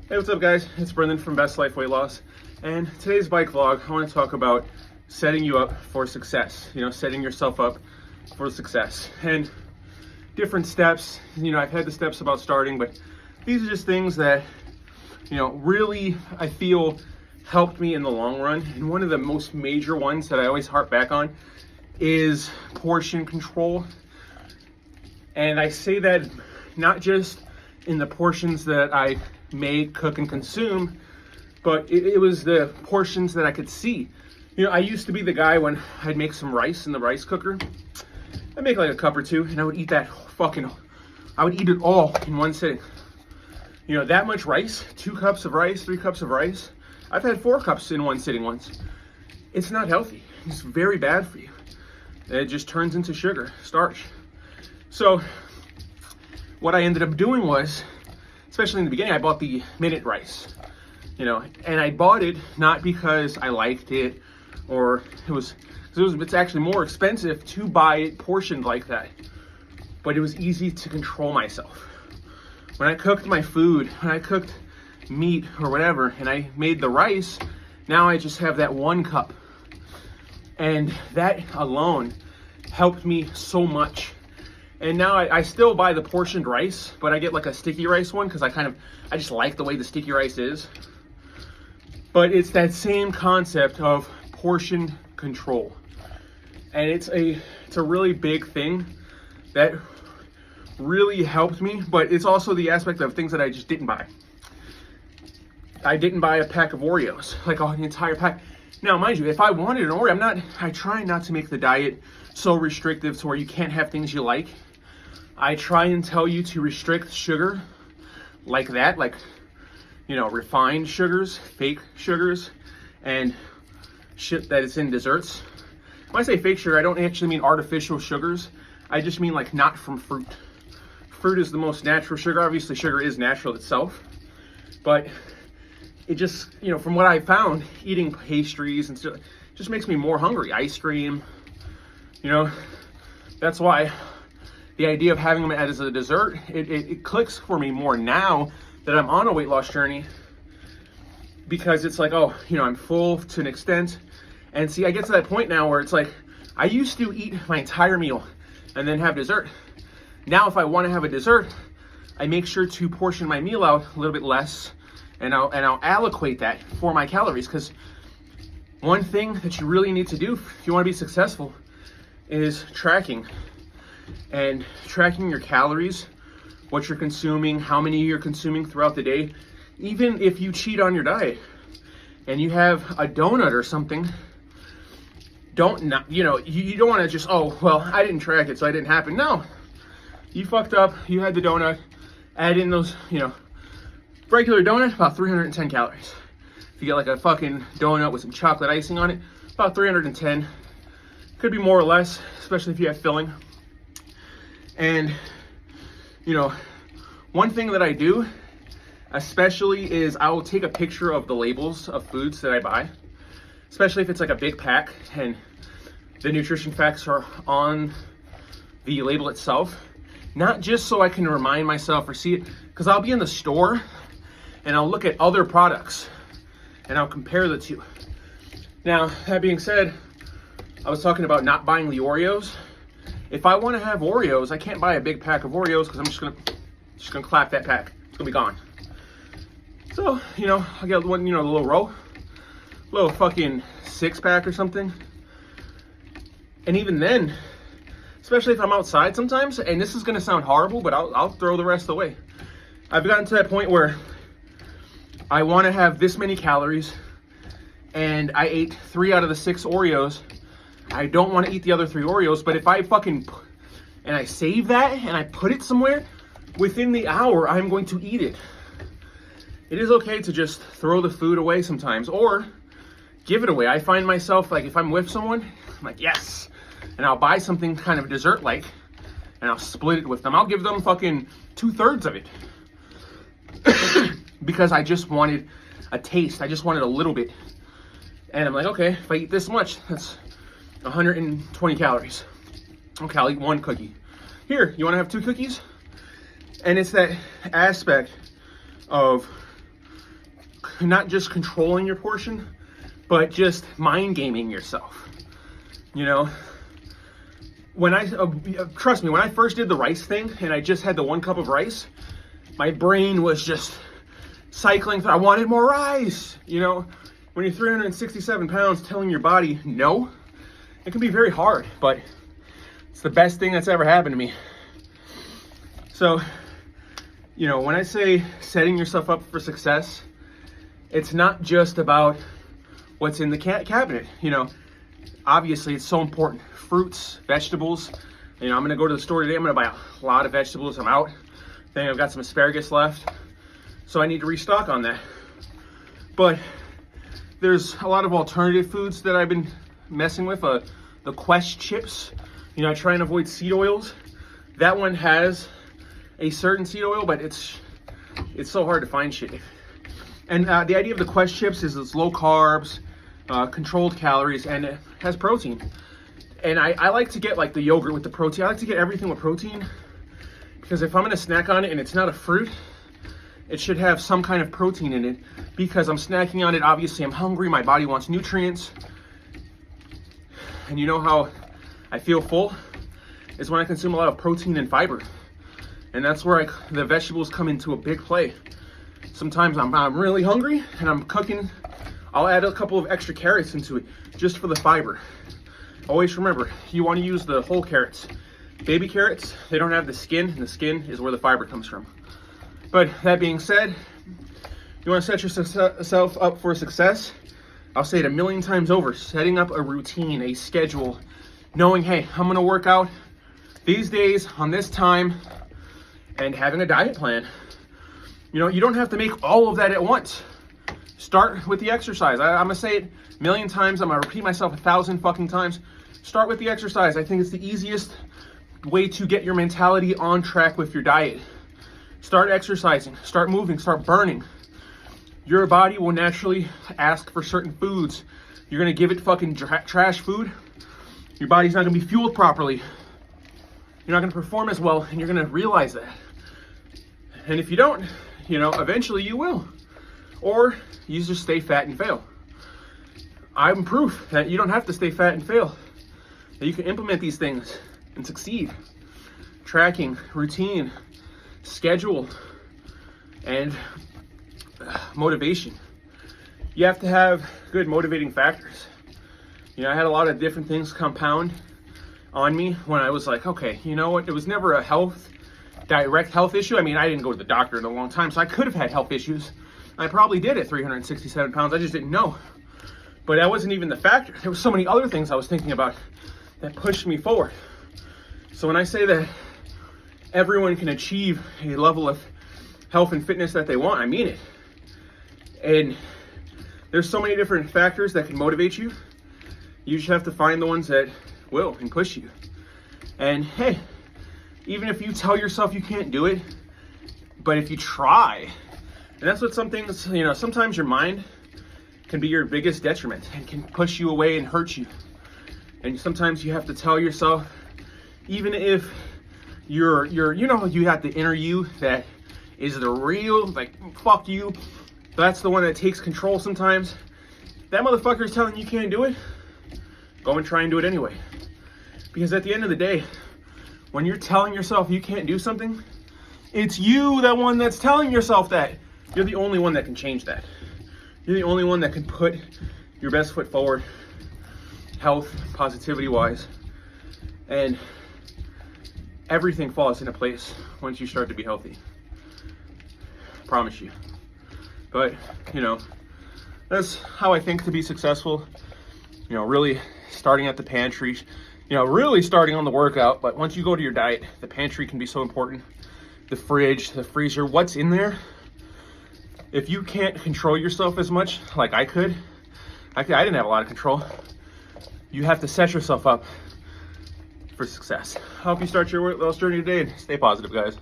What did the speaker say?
Hey, what's up guys? It's Brendan from Best Life Weight Loss, and today's bike vlog, I want to talk about setting you up for success, setting yourself up for success, and different steps. I've had the steps about starting, but these are just things that, really I feel helped me in the long run. And one of the most major ones that I always harp back on is portion control. And I say that not just in the portions that I make, cook, and consume, but it was the portions that I could see. I used to be the guy when I'd make some rice in the rice cooker. I'd make like a cup or two, and I would eat I would eat it all in one sitting. That much rice, 2 cups of rice, 3 cups of rice. I've had 4 cups in one sitting once. It's not healthy. It's very bad for you. It just turns into sugar, starch. So what I ended up doing was, especially in the beginning, I bought the minute rice, and I bought it not because I liked it or it's actually more expensive to buy it portioned like that, but it was easy to control myself. When I cooked my food, when I cooked meat or whatever, and I made the rice, now I just have that 1 cup. And that alone helped me so much. And now I still buy the portioned rice, but I get like a sticky rice one because I just like the way the sticky rice is. But it's that same concept of portion control. And it's a really big thing that really helped me, but it's also the aspect of things that I just didn't buy. I didn't buy a pack of Oreos, like an entire pack. Now, mind you, if I wanted an Oreo, I try not to make the diet so restrictive to where you can't have things you like. I try and tell you to restrict sugar like that, refined sugars, fake sugars, and shit that is in desserts. When I say fake sugar, I don't actually mean artificial sugars. I just mean like not from fruit. Fruit is the most natural sugar. Obviously, sugar is natural itself, but it just, from what I found, eating pastries and stuff just makes me more hungry. Ice cream, that's why the idea of having them as a dessert, it clicks for me more now that I'm on a weight loss journey, because it's like, I'm full to an extent. And see, I get to that point now where it's like, I used to eat my entire meal and then have dessert. Now, if I want to have a dessert, I make sure to portion my meal out a little bit less, and I'll allocate that for my calories. Because one thing that you really need to do if you want to be successful is tracking your calories, what you're consuming, how many you're consuming throughout the day. Even if you cheat on your diet and you have a donut or something, you don't want to just, I didn't track it, so it didn't happen. No, you fucked up, you had the donut, add in those, regular donut, about 310 calories. If you get like a fucking donut with some chocolate icing on it, about 310. Could be more or less, especially if you have filling. And, one thing that I do, especially, is I will take a picture of the labels of foods that I buy, especially if it's like a big pack and the nutrition facts are on the label itself. Not just so I can remind myself or see it, because I'll be in the store and I'll look at other products and I'll compare the two. Now, that being said, I was talking about not buying the Oreos. If I want to have Oreos, I can't buy a big pack of Oreos because I'm just gonna clap that pack. It's gonna be gone. So, I get one, the little fucking 6-pack or something. And even then, especially if I'm outside sometimes, and this is gonna sound horrible, but I'll throw the rest away. I've gotten to that point where I want to have this many calories, and I ate 3 out of the 6 Oreos. I don't want to eat the other 3 Oreos, but if I and I save that and I put it somewhere, within the hour, I'm going to eat it. It is okay to just throw the food away sometimes, or give it away. I find myself, like, if I'm with someone, I'm like, yes, and I'll buy something kind of dessert-like, and I'll split it with them. I'll give them fucking 2/3 of it. Because I just wanted a taste. I just wanted a little bit. And I'm like, okay, if I eat this much, that's 120 calories. Okay, I'll eat 1 cookie. Here, you wanna have 2 cookies? And it's that aspect of not just controlling your portion, but just mind gaming yourself. You know, when trust me, when I first did the rice thing and I just had the 1 cup of rice, my brain was just cycling through. I wanted more rice. You know, when you're 367 pounds, telling your body no, it can be very hard, but it's the best thing that's ever happened to me. So, you know, when I say setting yourself up for success, it's not just about what's in the cabinet. You know, obviously it's so important. Fruits, vegetables. You know, I'm gonna go to the store today. I'm gonna buy a lot of vegetables. I'm out. Then I've got some asparagus left, so I need to restock on that. But there's a lot of alternative foods that I've been messing with. The Quest chips. You know, I try and avoid seed oils. That one has a certain seed oil, but it's so hard to find shit. And the idea of the Quest chips is it's low carbs, controlled calories, and it has protein. And I like to get like the yogurt with the protein. I like to get everything with protein, because if I'm gonna snack on it and it's not a fruit, it should have some kind of protein in it, because I'm snacking on it. Obviously I'm hungry, my body wants nutrients. And you know how I feel full is when I consume a lot of protein and fiber. And that's where the vegetables come into a big play. Sometimes I'm really hungry and I'm cooking. I'll add a couple of extra carrots into it just for the fiber. Always remember, you want to use the whole carrots. Baby carrots, they don't have the skin, and the skin is where the fiber comes from. But that being said, you want to set yourself up for success. I'll say it a million times over, setting up a routine, a schedule, knowing, hey, I'm gonna work out these days on this time, and having a diet plan. You know, you don't have to make all of that at once. Start with the exercise. I'm gonna say it a million times, I'm gonna repeat myself 1,000 fucking times. Start with the exercise. I think it's the easiest way to get your mentality on track with your diet. Start exercising, start moving, start burning. Your body will naturally ask for certain foods. You're gonna give it fucking trash food, your body's not gonna be fueled properly. You're not gonna perform as well, and you're gonna realize that. And if you don't, you know, eventually you will. Or you just stay fat and fail. I'm proof that you don't have to stay fat and fail. That you can implement these things and succeed. Tracking, routine, schedule, and motivation. You have to have good motivating factors. You know, I had a lot of different things compound on me when I was like, okay, you know what? It was never a direct health issue. I mean, I didn't go to the doctor in a long time, so I could have had health issues. I probably did at 367 pounds. I just didn't know. But that wasn't even the factor. There were so many other things I was thinking about that pushed me forward. So when I say that everyone can achieve a level of health and fitness that they want, I mean it. And there's so many different factors that can motivate you. You just have to find the ones that will and push you. And hey, even if you tell yourself you can't do it, but if you try, and that's what some things, you know, sometimes your mind can be your biggest detriment and can push you away and hurt you. And sometimes you have to tell yourself, even if you're you know, you have the inner you that is the real, like, fuck you, that's the one that takes control sometimes. That motherfucker is telling you can't do it, go and try and do it anyway. Because at the end of the day, when you're telling yourself you can't do something, it's you, that one that's telling yourself that. You're the only one that can change that. You're the only one that can put your best foot forward, health, positivity wise, and everything falls into place once you start to be healthy. Promise you. But, you know, that's how I think to be successful. You know, really starting at the pantry, you know, really starting on the workout. But once you go to your diet, the pantry can be so important. The fridge, the freezer, what's in there. If you can't control yourself as much like I could, I didn't have a lot of control. You have to set yourself up for success. I hope you start your weight loss journey today and stay positive, guys.